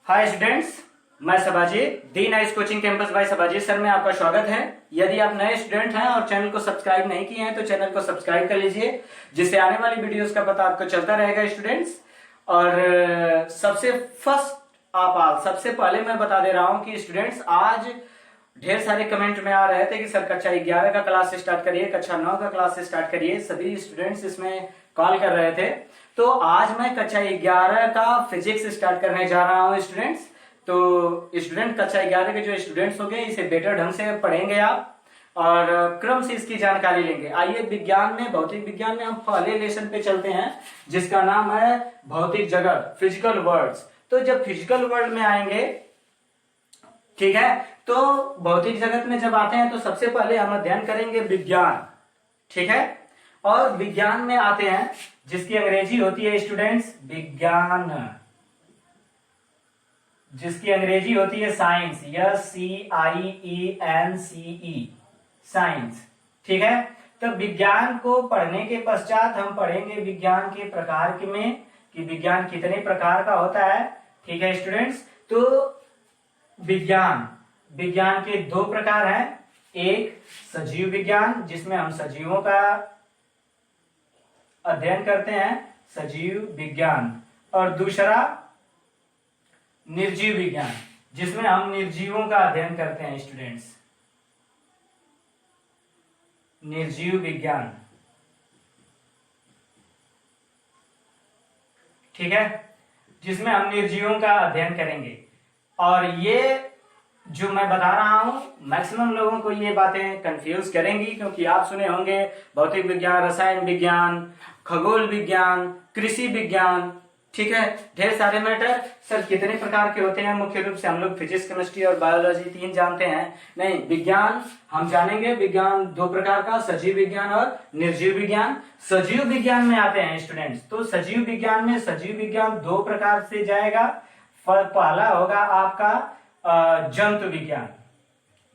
हाय students, मैं Sabajit the nice coaching campus by Sabajit sir में आपका स्वागत है। यदि आप नए स्टूडेंट हैं और चैनल को सब्सक्राइब नहीं किए हैं तो चैनल को सब्सक्राइब कर लीजिए, जिससे आने वाली वीडियोस का पता आपको चलता रहेगा स्टूडेंट्स। और सबसे पहले मैं बता दे रहा हूं कि स्टूडेंट्स आज ढेर सारे कमेंट में आ रहे थे कि सर कक्षा 11 का क्लास स्टार्ट करिए, कक्षा 9 का क्लास स्टार्ट करिए। सभी स्टूडेंट्स इसमें कॉल कर रहे थे। तो आज मैं कक्षा 11 का फिजिक्स स्टार्ट करने जा रहा हूं स्टूडेंट्स। तो स्टूडेंट कक्षा 11 के जो स्टूडेंट्स होंगे इसे बेटर ढंग से पढ़ेंगे आप और क्रम से इसकी जानकारी लेंगे। आइए विज्ञान में, भौतिक विज्ञान में हम पहले लेसन पे चलते हैं, जिसका नाम है भौतिक जगत, फिजिकल वर्ल्ड्स। तो जब फिजिकल वर्ल्ड में आएंगे, ठीक है, तो भौतिक जगत में जब आते हैं तो सबसे पहले हम अध्ययन करेंगे विज्ञान, ठीक है। और विज्ञान में आते हैं जिसकी अंग्रेजी होती है स्टूडेंट्स विज्ञान, जिसकी अंग्रेजी होती है साइंस, SCIENCE, साइंस, ठीक है। तो विज्ञान को पढ़ने के पश्चात हम पढ़ेंगे विज्ञान के प्रकार में कि विज्ञान कितने प्रकार का होता है, ठीक है स्टूडेंट्स। तो विज्ञान के दो प्रकार हैं, एक सजीव विज्ञान जिसमें हम सजीवों का अध्ययन करते हैं, सजीव विज्ञान, और दूसरा निर्जीव विज्ञान जिसमें हम निर्जीवों का अध्ययन करते हैं स्टूडेंट्स, निर्जीव विज्ञान, ठीक है, जिसमें हम निर्जीवों का अध्ययन करेंगे। और ये जो मैं बता रहा हूं मैक्सिमम लोगों को ये बातें कंफ्यूज करेंगी, क्योंकि आप सुने होंगे भौतिक विज्ञान, रसायन विज्ञान, खगोल विज्ञान, कृषि विज्ञान, ठीक है, ढेर सारे मैटर। सर कितने प्रकार के होते हैं? मुख्य रूप से हम लोग फिजिक्स, केमिस्ट्री और बायोलॉजी 3 जानते हैं। नहीं, विज्ञान हम जानेंगे विज्ञान 2 प्रकार का, सजीव विज्ञान और निर्जीव विज्ञान। सजीव विज्ञान में आते हैं स्टूडेंट्स, तो सजीव विज्ञान 2 प्रकार से जाएगा। पहला होगा आपका जंतु विज्ञान,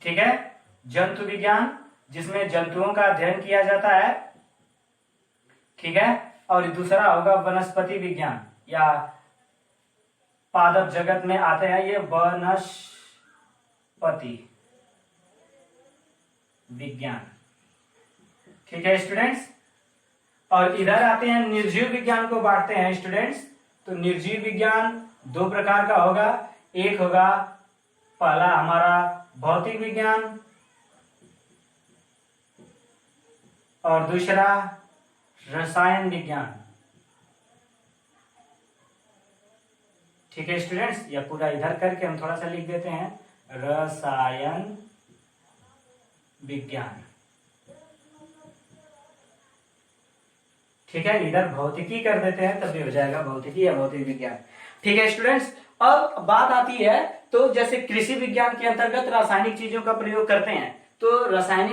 ठीक है, जंतु विज्ञान जिसमें जंतुओं का अध्ययन किया जाता है, ठीक है। और दूसरा होगा वनस्पति विज्ञान या पादप जगत में आते हैं ये वनस्पति विज्ञान, ठीक है स्टूडेंट्स। और इधर आते हैं निर्जीव विज्ञान को बांटते हैं स्टूडेंट्स। तो निर्जीव विज्ञान 2 प्रकार का होगा, एक होगा पहला हमारा भौतिक विज्ञान और दूसरा रसायन विज्ञान, ठीक है स्टूडेंट्स। या पूरा इधर करके हम थोड़ा सा लिख देते हैं रसायन विज्ञान, ठीक है। इधर भौतिकी कर देते हैं तब भी हो जाएगा भौतिकी या भौतिक विज्ञान, ठीक है स्टूडेंट्स। अब बात आती है तो जैसे कृषि विज्ञान के अंतर्गत रासायनिक चीजों का प्रयोग करते हैं, तो रसायन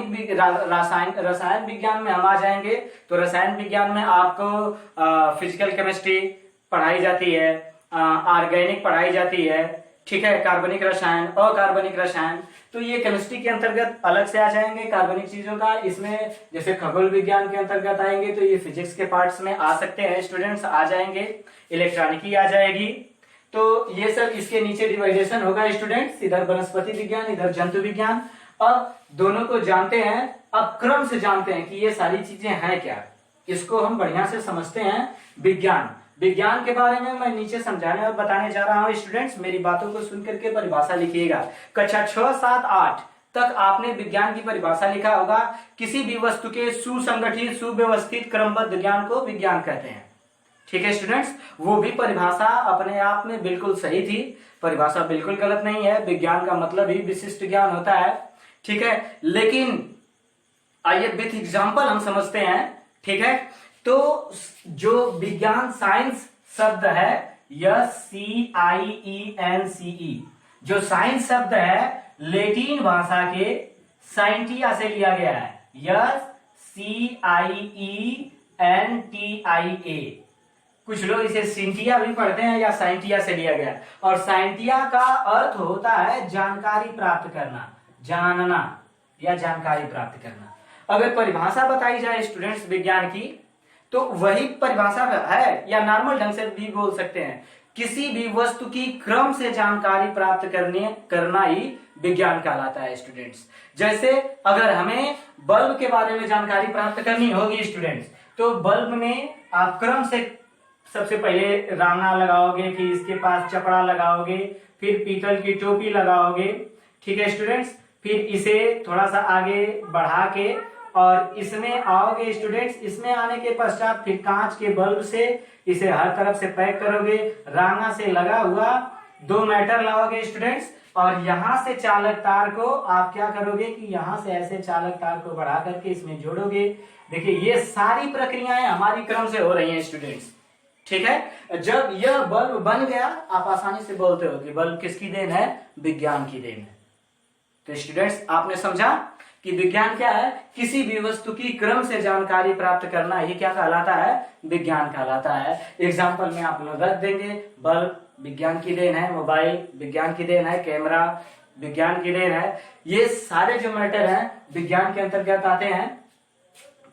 विज्ञान में हम आ जाएंगे। तो रसायन विज्ञान में आपको फिजिकल केमिस्ट्री पढ़ाई जाती है, ऑर्गेनिक पढ़ाई जाती है, ठीक है, कार्बनिक रसायन, अकार्बनिक रसायन। तो ये केमिस्ट्री के अंतर्गत अलग से आ जाएंगे कार्बनिक चीजों का। इसमें जैसे खगोल विज्ञान के अंतर्गत आएंगे तो ये फिजिक्स के पार्ट्स में आ सकते हैं स्टूडेंट्स, आ जाएंगे, इलेक्ट्रॉनिकी आ जाएगी। तो ये सब इसके नीचे डिवाइडेशन होगा स्टूडेंट्स, इधर वनस्पति विज्ञान, इधर जंतु विज्ञान। अब दोनों को जानते हैं, अब क्रम से जानते हैं कि ये सारी चीजें हैं क्या, इसको हम बढ़िया से समझते हैं। विज्ञान के बारे में मैं नीचे समझाने और बताने जा रहा हूं स्टूडेंट्स, मेरी बातों को सुन करके परिभाषा लिखिएगा। कक्षा 6, 7, 8 तक आपने विज्ञान की परिभाषा लिखा होगा। किसी भी वस्तु के सुसंगठित, सुव्यवस्थित, क्रमबद्ध ज्ञान को विज्ञान कहते हैं, ठीक है स्टूडेंट्स। वो भी परिभाषा अपने आप में बिल्कुल सही थी, परिभाषा बिल्कुल गलत नहीं है। विज्ञान का मतलब ही विशिष्ट ज्ञान होता है, ठीक है। लेकिन आइए विथ एग्जांपल हम समझते हैं, ठीक है। तो जो विज्ञान साइंस शब्द है SCIENCE, जो साइंस शब्द है लैटिन भाषा के साइंटिया से लिया गया है, SCIENTIA। कुछ लोग इसे सिंटिया भी पढ़ते हैं या साइंटिया से लिया गया। और साइंटिया का अर्थ होता है जानकारी प्राप्त करना, जानना या जानकारी प्राप्त करना। अगर परिभाषा बताई जाए स्टूडेंट्स विज्ञान की, तो वही परिभाषा है, या नॉर्मल ढंग से भी बोल सकते हैं किसी भी वस्तु की क्रम से जानकारी प्राप्त करना ही विज्ञान कहलाता है स्टूडेंट्स। जैसे अगर हमें बल्ब के बारे में जानकारी प्राप्त करनी होगी स्टूडेंट्स, तो बल्ब में आप क्रम से सबसे पहले रांगा लगाओगे, फिर इसके पास चपड़ा लगाओगे, फिर पीतल की टोपी लगाओगे, ठीक है स्टूडेंट्स। फिर इसे थोड़ा सा आगे बढ़ा के और इसमें आओगे स्टूडेंट्स। इसमें आने के पश्चात फिर कांच के बल्ब से इसे हर तरफ से पैक करोगे, रांगा से लगा हुआ 2 मीटर लाओगे स्टूडेंट्स, और यहां से चालक तार को आप क्या करोगे कि यहां से ऐसे चालक तार को बढ़ा करके इसमें जोड़ोगे। देखिए ये सारी प्रक्रियाएं हमारी क्रम से हो रही हैं स्टूडेंट्स, ठीक है। जब यह बल्ब बन गया, आप आसानी से बोलते हो कि बल्ब किसकी देन है? विज्ञान की देन है। तो स्टूडेंट्स आपने समझा कि विज्ञान क्या है? किसी भी वस्तु की क्रम से जानकारी प्राप्त करना ही क्या कहलाता है? विज्ञान कहलाता है। एग्जाम्पल में आप लोग रख देंगे, बल्ब विज्ञान की देन है, मोबाइल विज्ञान की देन है, कैमरा विज्ञान की देन है। ये सारे जो मैटर हैं विज्ञान के अंतर्गत आते हैं,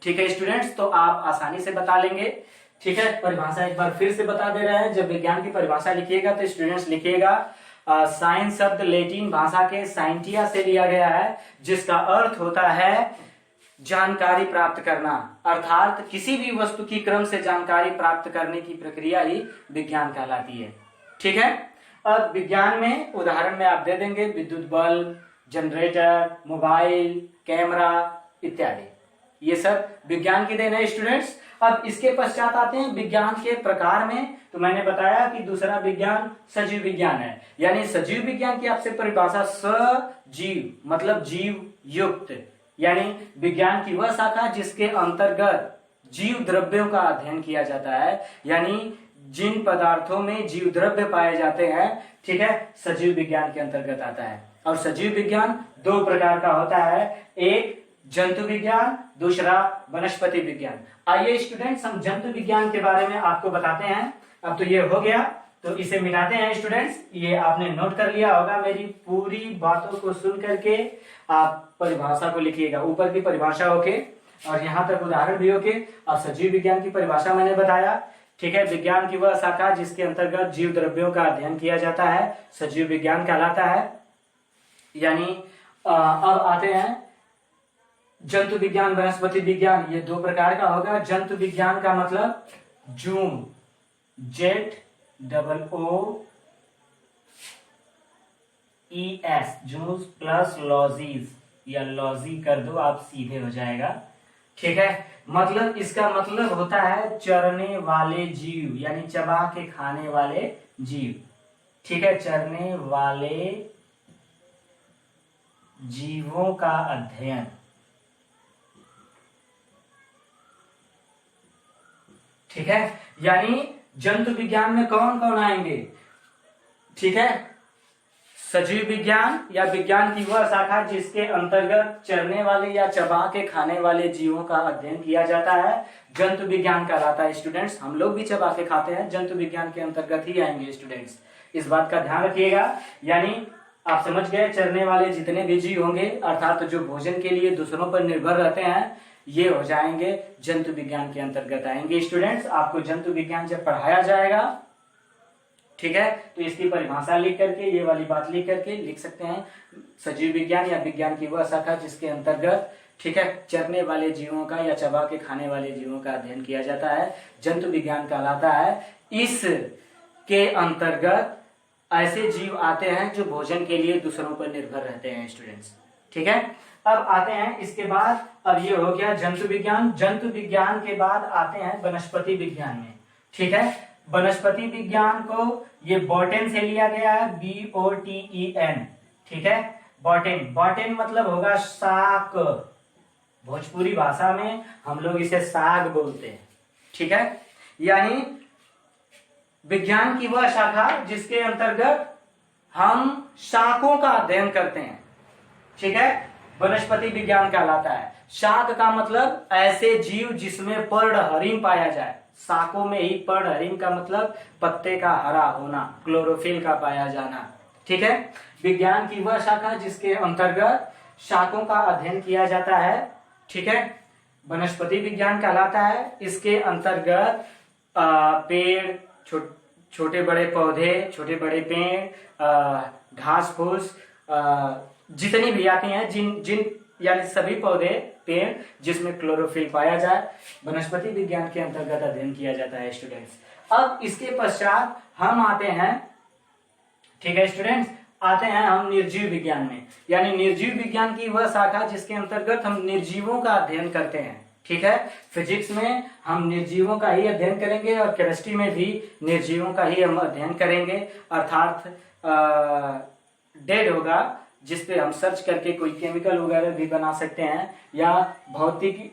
ठीक है स्टूडेंट्स। तो आप आसानी से बता लेंगे, ठीक है। परिभाषा एक बार फिर से बता दे रहे हैं। जब विज्ञान की परिभाषा लिखिएगा तो स्टूडेंट्स लिखिएगा साइंस शब्द लैटिन भाषा के साइंटिया से लिया गया है, जिसका अर्थ होता है जानकारी प्राप्त करना, अर्थात किसी भी वस्तु की क्रम से जानकारी प्राप्त करने की प्रक्रिया ही विज्ञान कहलाती है, ठीक है। अब विज्ञान में उदाहरण में आप दे देंगे विद्युत बल्ब, जनरेटर, मोबाइल, कैमरा इत्यादि, ये सब विज्ञान की देन है स्टूडेंट्स। अब इसके पश्चात आते हैं विज्ञान के प्रकार में। तो मैंने बताया कि दूसरा विज्ञान सजीव विज्ञान है, यानी सजीव विज्ञान की आपसे परिभाषा सजीव मतलब जीव युक्त, यानी विज्ञान की वह शाखा जिसके अंतर्गत जीव द्रव्यों का अध्ययन किया जाता है, यानी जिन पदार्थों में जीव द्रव्य पाए जाते हैं, ठीक है, सजीव विज्ञान के अंतर्गत आता है। और सजीव विज्ञान 2 प्रकार का होता है, एक जंतु विज्ञान, दूसरा वनस्पति विज्ञान। आइए स्टूडेंट्स हम जंतु विज्ञान के बारे में आपको बताते हैं। अब तो ये हो गया, तो इसे मिटाते हैं स्टूडेंट्स। ये आपने नोट कर लिया होगा, मेरी पूरी बातों को सुन करके आप परिभाषा को लिखिएगा, ऊपर की परिभाषा होके और यहाँ तक उदाहरण भी होके। अब सजीव विज्ञान की परिभाषा मैंने बताया, ठीक है। विज्ञान की वह शाखा जिसके अंतर्गत जीव द्रव्यों का अध्ययन किया जाता है सजीव विज्ञान कहलाता है। यानी अब आते हैं जंतु विज्ञान, वनस्पति विज्ञान, ये 2 प्रकार का होगा। जंतु विज्ञान का मतलब जूम, ZOOES, जूस प्लस लॉजीज या लॉजी कर दो आप, सीधे हो जाएगा, ठीक है। मतलब इसका मतलब होता है चरने वाले जीव, यानी चबा के खाने वाले जीव, ठीक है। चरने वाले जीवों का अध्ययन, ठीक है। यानी जंतु विज्ञान में कौन कौन आएंगे, ठीक है। सजीव विज्ञान या विज्ञान की वह शाखा जिसके अंतर्गत चरने वाले या चबा के खाने वाले जीवों का अध्ययन किया जाता है जंतु विज्ञान कहलाता है स्टूडेंट्स। हम लोग भी चबा के खाते हैं, जंतु विज्ञान के अंतर्गत ही आएंगे स्टूडेंट्स, इस बात का ध्यान रखिएगा। यानी आप समझ गए, चरने वाले जितने भी जीव होंगे अर्थात जो भोजन के लिए दूसरों पर निर्भर रहते हैं, ये हो जाएंगे जंतु विज्ञान के अंतर्गत आएंगे स्टूडेंट्स। आपको जंतु विज्ञान जब पढ़ाया जाएगा, ठीक है, तो इसकी परिभाषा लिख करके, ये वाली बात लिख करके लिख सकते हैं सजीव विज्ञान या विज्ञान की वह शाखा जिसके अंतर्गत, ठीक है, चरने वाले जीवों का या चबा के खाने वाले जीवों का अध्ययन किया जाता है जंतु विज्ञान कहलाता है। इस के अंतर्गत ऐसे जीव आते हैं जो भोजन के लिए दूसरों पर निर्भर रहते हैं स्टूडेंट्स, ठीक है। अब आते हैं इसके बाद, अब ये हो गया जंतु विज्ञान। जंतु विज्ञान के बाद आते हैं वनस्पति विज्ञान में, ठीक है। वनस्पति विज्ञान को ये बॉटेन से लिया गया है, BOTEN, ठीक है। बॉटेन, बॉटेन मतलब होगा साग, भोजपुरी भाषा में हम लोग इसे साग बोलते हैं, ठीक है। यानी विज्ञान की वह शाखा जिसके अंतर्गत हम शाकों का अध्ययन करते हैं, ठीक है, वनस्पति विज्ञान कहलाता है। शाक का मतलब ऐसे जीव जिसमें पर्णहरिम पाया जाए, शाकों में ही पर्णहरिम का मतलब पत्ते का हरा होना, क्लोरोफिल का पाया जाना, ठीक है। विज्ञान की वह शाखा जिसके अंतर्गत शाकों का अध्ययन किया जाता है, ठीक है, वनस्पति विज्ञान कहलाता है। इसके अंतर्गत पेड़, छोटे बड़े पौधे, छोटे बड़े पेड़, घास फूस, जितनी भी आती हैं, जिन जिन यानी सभी पौधे पेड़ जिसमें क्लोरोफिल पाया जाए, वनस्पति विज्ञान के अंतर्गत अध्ययन किया जाता है स्टूडेंट्स। अब इसके पश्चात हम आते हैं, ठीक है स्टूडेंट्स, आते हैं हम निर्जीव विज्ञान में, यानी निर्जीव विज्ञान की वह शाखा जिसके अंतर्गत हम निर्जीवों का अध्ययन करते हैं। ठीक है, फिजिक्स में हम निर्जीवों का ही अध्ययन करेंगे और केमिस्ट्री में भी निर्जीवों का ही हम अध्ययन करेंगे, अर्थात डेड होगा जिसपे हम सर्च करके कोई केमिकल वगैरह भी बना सकते हैं, या भौतिक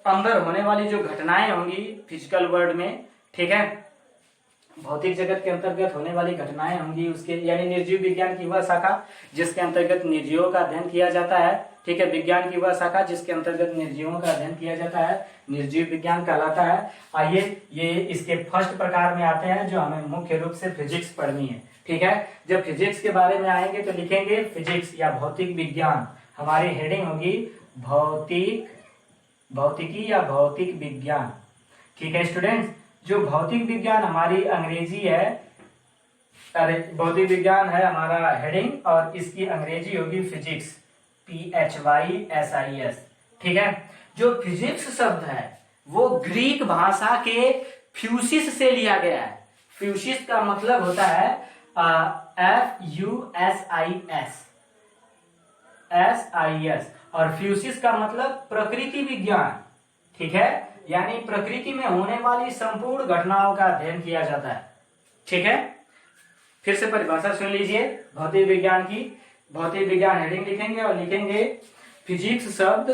अंदर होने वाली जो घटनाएं होंगी फिजिकल वर्ल्ड में, ठीक है, भौतिक जगत के अंतर्गत होने वाली घटनाएं होंगी उसके, यानी निर्जीव विज्ञान की वह शाखा जिसके अंतर्गत निर्जीवों का अध्ययन किया जाता है। ठीक है, विज्ञान की वह शाखा जिसके अंतर्गत निर्जीवों का अध्ययन किया जाता है, निर्जीव विज्ञान कहलाता है। आइए ये इसके फर्स्ट प्रकार में आते हैं जो हमें मुख्य रूप से फिजिक्स पढ़नी है। ठीक है, जब फिजिक्स के बारे में आएंगे तो लिखेंगे फिजिक्स या भौतिक विज्ञान, हमारी हेडिंग होगी भौतिकी या भौतिक विज्ञान। ठीक है स्टूडेंट्स, जो भौतिक विज्ञान हमारी अंग्रेजी है, अरे भौतिक विज्ञान है हमारा हेडिंग और इसकी अंग्रेजी होगी फिजिक्स, PHYSIS। ठीक है, जो फिजिक्स शब्द है वो ग्रीक भाषा के फ्यूसिस से लिया गया है। फ्यूसिस का मतलब होता है FUSIS और फ्यूसिस का मतलब प्रकृति विज्ञान। ठीक है, यानी प्रकृति में होने वाली संपूर्ण घटनाओं का अध्ययन किया जाता है। ठीक है, फिर से परिभाषा सुन लीजिए भौतिक विज्ञान की। भौतिक विज्ञान हेडिंग लिखेंगे और लिखेंगे फिजिक्स शब्द,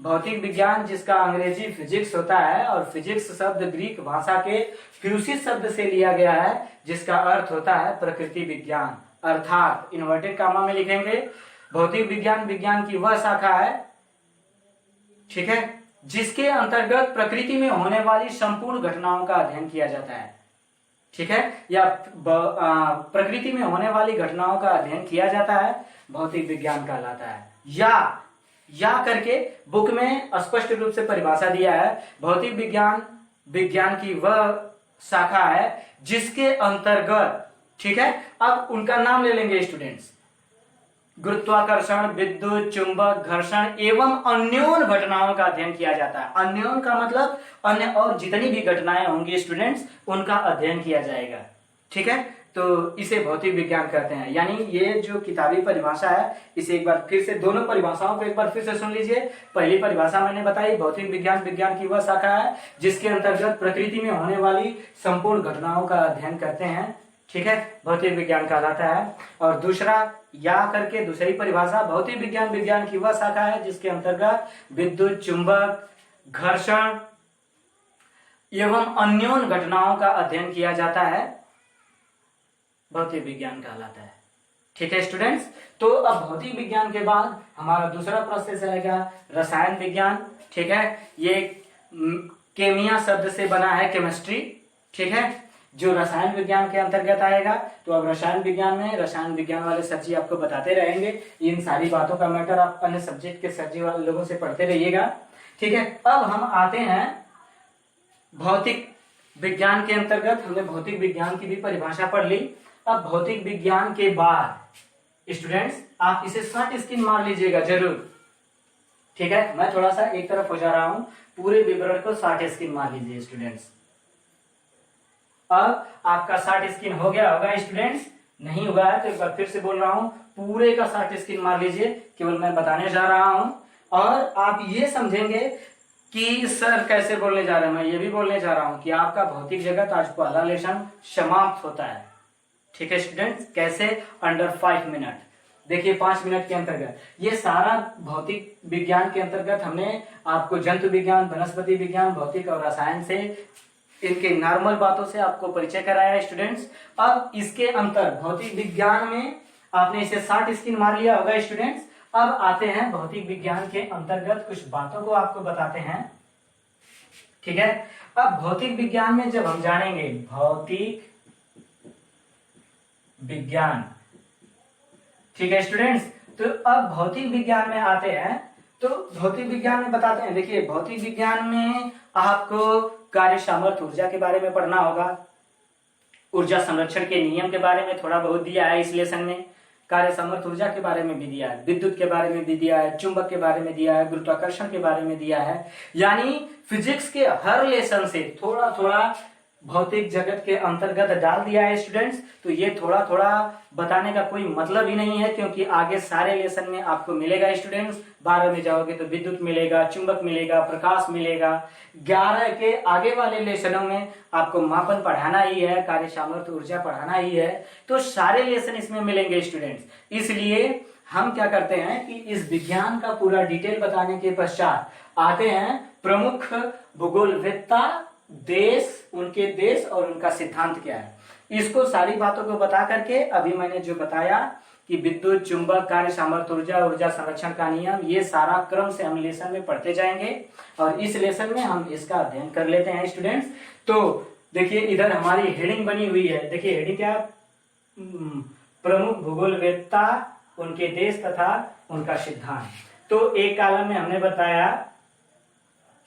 भौतिक विज्ञान जिसका अंग्रेजी फिजिक्स होता है, और फिजिक्स शब्द ग्रीक भाषा के फ्यूसिस शब्द से लिया गया है जिसका अर्थ होता है प्रकृति विज्ञान, अर्थात इन्वर्टेड कामा में लिखेंगे भौतिक विज्ञान विज्ञान की वह शाखा है, ठीक है, जिसके अंतर्गत प्रकृति में होने वाली संपूर्ण घटनाओं का अध्ययन किया जाता है। ठीक है, या प्रकृति में होने वाली घटनाओं का अध्ययन किया जाता है, भौतिक विज्ञान कहलाता है। या करके बुक में स्पष्ट रूप से परिभाषा दिया है, भौतिक विज्ञान विज्ञान की वह शाखा है जिसके अंतर्गत, ठीक है, अब उनका नाम ले लेंगे स्टूडेंट्स, गुरुत्वाकर्षण, विद्युत, चुंबक, घर्षण एवं अन्योन घटनाओं का अध्ययन किया जाता है। अन्योन का मतलब अन्य और जितनी भी घटनाएं होंगी स्टूडेंट्स उनका अध्ययन किया जाएगा। ठीक है, तो इसे भौतिक विज्ञान कहते हैं। यानी ये जो किताबी परिभाषा है, इसे एक बार फिर से, दोनों परिभाषाओं को एक बार फिर से सुन लीजिए। पहली परिभाषा मैंने बताई, भौतिक विज्ञान विज्ञान की वह शाखा है जिसके अंतर्गत प्रकृति में होने वाली संपूर्ण घटनाओं का अध्ययन करते हैं। ठीक है, भौतिक विज्ञान कहलाता है। और दूसरा, या करके दूसरी परिभाषा, भौतिक विज्ञान विज्ञान की वह शाखा है जिसके अंतर्गत विद्युत, चुंबक, घर्षण एवं अन्योन घटनाओं का अध्ययन किया जाता है, भौतिक विज्ञान कहलाता है। ठीक है स्टूडेंट्स, तो अब भौतिक विज्ञान के बाद हमारा दूसरा प्रोसेस आएगा रसायन विज्ञान। ठीक है, ये केमिया शब्द से बना है केमिस्ट्री। ठीक है, जो रसायन विज्ञान के अंतर्गत आएगा। तो अब रसायन विज्ञान में रसायन विज्ञान वाले सर जी आपको बताते रहेंगे, इन सारी बातों का मैटर आप अन्य सब्जेक्ट के सर जी वाले लोगों से पढ़ते रहिएगा। ठीक है, अब हम आते हैं भौतिक विज्ञान के अंतर्गत, हमने भौतिक विज्ञान की भी परिभाषा पढ़ ली। अब भौतिक विज्ञान के बाद स्टूडेंट्स आप इसे शॉर्ट स्क्रीन मार लीजिएगा जरूर। ठीक है, मैं थोड़ा सा एक तरफ हो जा रहा हूं, पूरे विवरण को शॉर्ट स्क्रीन मार लीजिए स्टूडेंट्स। अब आपका शॉर्ट स्क्रीन हो गया होगा स्टूडेंट्स, नहीं हुआ है तो एक बार फिर से बोल रहा हूं, पूरे का शॉर्ट स्क्रीन मार लीजिए, केवल मैं बताने जा रहा हूं और आप ये समझेंगे कि सर कैसे बोलने जा रहे हैं। मैं ये भी बोलने जा रहा हूं कि आपका भौतिक जगत आज पहला लेसन समाप्त होता है। ठीक है स्टूडेंट्स, कैसे? Under 5 minute. देखिए 5 मिनट के अंतर्गत ये सारा भौतिक विज्ञान के अंतर्गत हमने आपको जंतु विज्ञान, वनस्पति विज्ञान, भौतिक और रसायन से, इनके नॉर्मल बातों से आपको परिचय कराया है स्टूडेंट्स। अब इसके अंतर भौतिक विज्ञान में आपने इसे 60 स्क्रीन मार लिया होगा स्टूडेंट्स। अब आते हैं भौतिक विज्ञान के अंतर्गत कुछ बातों को आपको बताते हैं। ठीक है, अब भौतिक विज्ञान में जब हम जानेंगे भौतिक विज्ञान, ठीक है स्टूडेंट्स, तो अब भौतिक विज्ञान में आते हैं। तो भौतिक विज्ञान में बताते हैं, देखिए भौतिक विज्ञान में आपको कार्य सामर्थ्य ऊर्जा के बारे में पढ़ना होगा। ऊर्जा संरक्षण के नियम के बारे में थोड़ा बहुत दिया है इस लेसन में, कार्य समर्थ ऊर्जा के बारे में भी दिया है, विद्युत के बारे में भी दिया है, चुंबक के बारे में दिया है, गुरुत्वाकर्षण के बारे में दिया है। यानी फिजिक्स के हर लेसन से थोड़ा थोड़ा भौतिक जगत के अंतर्गत डाल दिया है स्टूडेंट्स। तो ये थोड़ा थोड़ा बताने का कोई मतलब ही नहीं है, क्योंकि आगे सारे लेसन में आपको मिलेगा स्टूडेंट्स। 12 में जाओगे तो विद्युत मिलेगा, चुंबक मिलेगा, प्रकाश मिलेगा। 11 के आगे वाले लेसनों में आपको मापन पढ़ाना ही है, कार्य सामर्थ्य ऊर्जा पढ़ाना ही है। तो सारे लेसन इसमें मिलेंगे स्टूडेंट्स। इसलिए हम क्या करते हैं कि इस विज्ञान का पूरा डिटेल बताने के पश्चात आते हैं प्रमुख भूगोलवेत्ता, देश, उनके देश और उनका सिद्धांत क्या है। इसको सारी बातों को बता करके अभी मैंने जो बताया कि विद्युत, चुंबक, कार्य सामर्थ्य ऊर्जा, ऊर्जा संरक्षण का नियम, ये सारा क्रम से हम लेसन में पढ़ते जाएंगे और इस लेसन में हम इसका अध्ययन कर लेते हैं स्टूडेंट्स। तो देखिए इधर हमारी हेडिंग बनी हुई है। देखिए हेडिंग क्या, प्रमुख भूगोलवेत्ता, उनके देश तथा उनका सिद्धांत। तो एक कॉलम में हमने बताया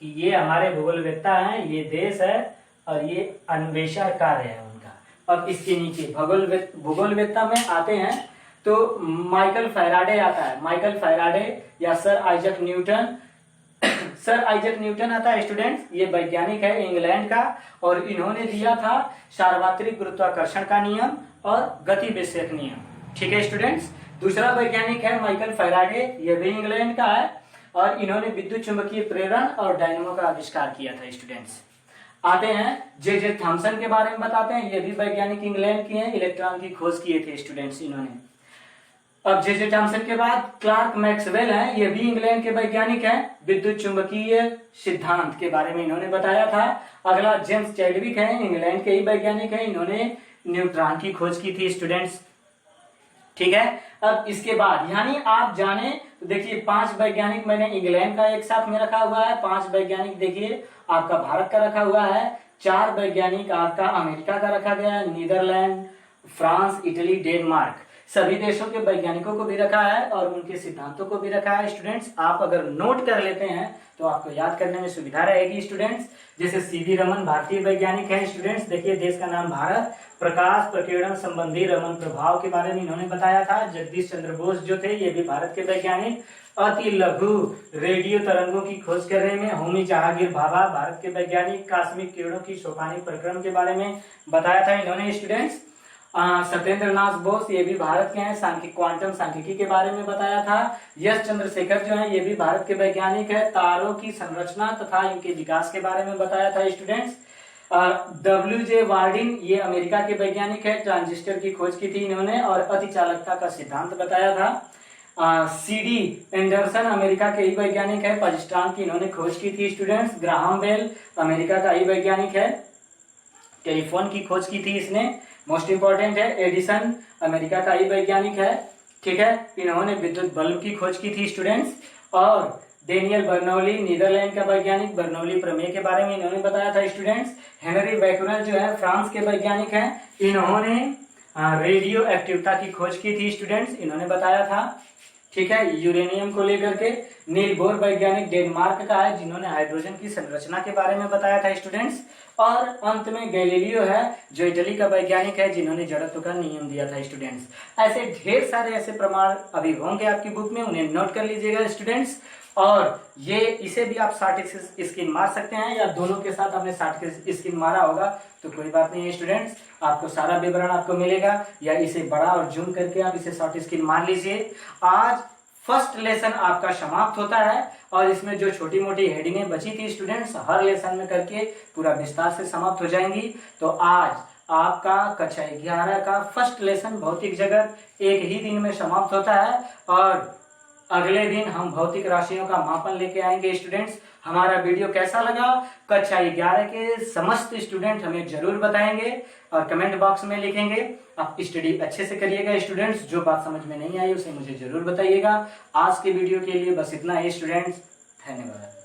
कि ये हमारे भूगोलवेत्ता हैं, ये देश है और ये अन्वेषण कार्य है उनका। अब इसके नीचे भूगोलवेत्ता में आते हैं तो माइकल फैराडे आता है, माइकल फैराडे या sir Isaac Newton. Sir Isaac Newton आता है स्टूडेंट्स, ये वैज्ञानिक है इंग्लैंड का और इन्होंने दिया था सार्वत्रिक गुरुत्वाकर्षण का नियम और गति विषयक नियम। ठीक है स्टूडेंट्स। दूसरा वैज्ञानिक है माइकल फैराडे, ये भी इंग्लैंड का है और इन्होंने विद्युत चुंबकीय प्रेरण और डायनेमो का आविष्कार किया था स्टूडेंट्स। आते हैं जे थॉमसन के बारे में बताते हैं, ये भी वैज्ञानिक इंग्लैंड के हैं, इलेक्ट्रॉन की खोज किए थे स्टूडेंट्स इन्होंने। अब जे थॉमसन के बाद क्लार्क मैक्सवेल हैं, ये भी इंग्लैंड के वैज्ञानिक हैं, विद्युत चुंबकीय सिद्धांत के बारे में इन्होंने बताया था। अगला जेम्स चैडविक हैं, इंग्लैंड के ही वैज्ञानिक हैं, इन्होंने न्यूट्रॉन की खोज की थी स्टूडेंट्स। ठीक है। अब इसके बाद यानी आप जाने तो देखिए 5 वैज्ञानिक मैंने इंग्लैंड का एक साथ में रखा हुआ है, 5 वैज्ञानिक देखिए आपका भारत का रखा हुआ है, 4 वैज्ञानिक आपका अमेरिका का रखा गया है, नीदरलैंड, फ्रांस, इटली, डेनमार्क, सभी देशों के वैज्ञानिकों को भी रखा है और उनके सिद्धांतों को भी रखा है स्टूडेंट्स। आप अगर नोट कर लेते हैं तो आपको याद करने में सुविधा रहेगी स्टूडेंट्स। जैसे सीवी रमन भारतीय वैज्ञानिक है स्टूडेंट्स, देखिए देश का नाम भारत, प्रकाश प्रकीर्णन संबंधी रमन प्रभाव के बारे में इन्होंने बताया था। जगदीश चंद्र बोस जो थे ये भी भारत के वैज्ञानिक, अति लघु रेडियो तरंगों की खोज करने में होमी जहांगीर भाभा भारत के वैज्ञानिक, कॉस्मिक किरणों की सोपानी प्रक्रम के बारे में बताया था इन्होंने स्टूडेंट्स। सत्येंद्र नाथ बोस ये भी भारत के हैं, क्वांटम सांख्यिकी के बारे में बताया था। यश चंद्रशेखर जो है ये भी भारत के वैज्ञानिक है, तारों की संरचना तथा इनके विकास के बारे में बताया था स्टूडेंट्स। W.J. वार्डिन ये अमेरिका के वैज्ञानिक है, ट्रांजिस्टर की खोज की थी इन्होंने और अतिचालकता का सिद्धांत बताया था। C.D. एंडरसन अमेरिका के ही वैज्ञानिक है, पजिस्ट्रॉन की इन्होंने खोज की थी स्टूडेंट्स। ग्राहम बेल अमेरिका का ही वैज्ञानिक है, टेलीफोन की खोज की थी इसने, मोस्ट इंपॉर्टेंट है। एडिसन अमेरिका का ही वैज्ञानिक है, ठीक है, इन्होंने विद्युत बल्ब की खोज की थी स्टूडेंट्स। और डेनियल बर्नौली नीदरलैंड का वैज्ञानिक, बर्नौली प्रमेय के बारे में इन्होंने बताया था स्टूडेंट्स। हेनरी बैकुरेल जो है फ्रांस के वैज्ञानिक हैं, इन्होंने रेडियो एक्टिविटी की खोज की थी स्टूडेंट्स, इन्होंने बताया था, ठीक है, यूरेनियम को लेकर के। नील बोर वैज्ञानिक डेनमार्क का है, जिन्होंने हाइड्रोजन की संरचना के बारे में बताया था स्टूडेंट्स। और अंत में गैलीलियो है जो इटली का वैज्ञानिक है, जिन्होंने जड़त्व का नियम दिया था स्टूडेंट्स। ऐसे ढेर सारे ऐसे प्रमाण अभी होंगे आपकी बुक में, उन्हें नोट कर लीजिएगा स्टूडेंट्स। और ये इसे भी आप शॉर्ट स्क्रीन मार सकते हैं या दोनों के साथ आपने शॉर्ट स्क्रीन मारा होगा तो कोई बात नहीं है स्टूडेंट्स, आपको सारा विवरण आपको मिलेगा, या इसे बड़ा और जूम करके आप इसे शॉर्ट स्क्रीन मार लीजिए। आज फर्स्ट लेसन आपका समाप्त होता है और इसमें जो छोटी मोटी हेडिंगें बची थी स्टूडेंट्स हर लेसन में करके पूरा विस्तार से समाप्त हो जाएंगी। तो आज आपका कक्षा 11 का फर्स्ट लेसन भौतिक जगत एक ही दिन में समाप्त होता है और अगले दिन हम भौतिक राशियों का मापन लेके आएंगे स्टूडेंट्स। हमारा वीडियो कैसा लगा कक्षा 11 के समस्त स्टूडेंट हमें जरूर बताएंगे और कमेंट बॉक्स में लिखेंगे। आप स्टडी अच्छे से करिएगा स्टूडेंट्स, जो बात समझ में नहीं आई उसे मुझे जरूर बताइएगा। आज के वीडियो के लिए बस इतना ही स्टूडेंट्स, धन्यवाद।